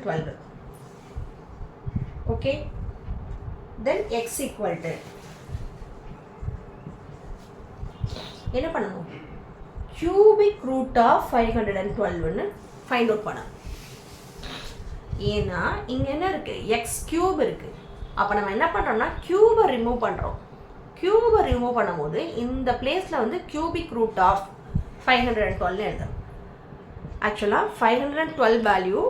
512. Okay, then x equal to என்ன பண்ணணும், cubic root of 512 find out பண்ணணும். ஏன்னா இங்கே என்ன இருக்குது, எக்ஸ் கியூப் இருக்குது. அப்போ நம்ம என்ன பண்ணுறோம்னா கியூபை ரிமூவ் பண்ணுறோம். கியூபை ரிமூவ் பண்ணும்போது இந்த பிளேஸில் வந்து cubic root of 512 எழுதணும். ஆக்சுவலாக 512 வேல்யூ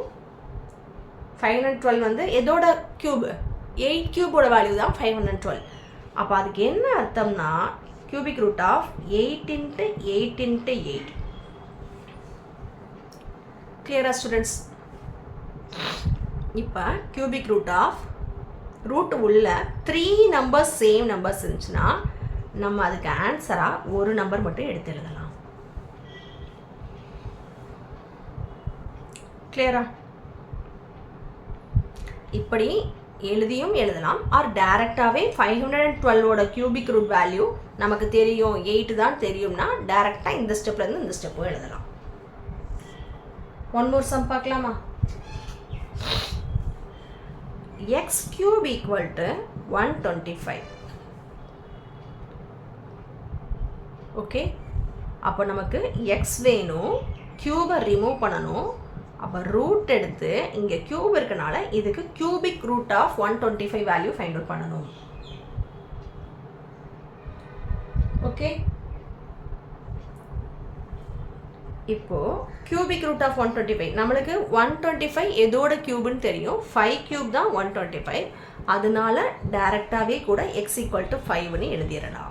512 வந்து எதோட கியூபு, 8 கியூபோட வேல்யூ தான் 512. அப்போ அதுக்கு என்ன அர்த்தம்னா cubic root of 8 into 8 into 8. Clear students? இப்போ cubic root of ரூட் உள்ள 3 நம்பர்ஸ் சேம் நம்பர்ஸ் இருந்துச்சுன்னா நம்ம அதுக்கு ஆன்சராக ஒரு நம்பர் மட்டும் எடுத்து எழுதலாம். கிளியரா? இப்படி எழுதியும் எழுதலாம், ஆர் டைரெக்டாகவே 512ஓட கியூபிக் ரூட் வேல்யூ நமக்கு தெரியும் 8 தான் தெரியும்னா டைரெக்டாக இந்த ஸ்டெப்லேருந்து இந்த ஸ்டெப்பும் எழுதலாம். ஒன் மோர் சம் பார்க்கலாமா? x cube equal to 125. Okay, அப்போ நமக்கு x வேணும், கியூபை ரிமூவ் பண்ணணும். அப்போ ரூட் எடுத்து இங்கே கியூப் இருக்கனால இதுக்கு cubic root of 125 value find out பண்ணணும். ஓகே, இப்போ cubic root of 125 நம்மளுக்கு 125 எதோட கியூப்னு தெரியும், 5 கியூப் தான் 125. அதனால டைரெக்டாகவே கூட x equal to 5ன்னு எழுதிடலாம்.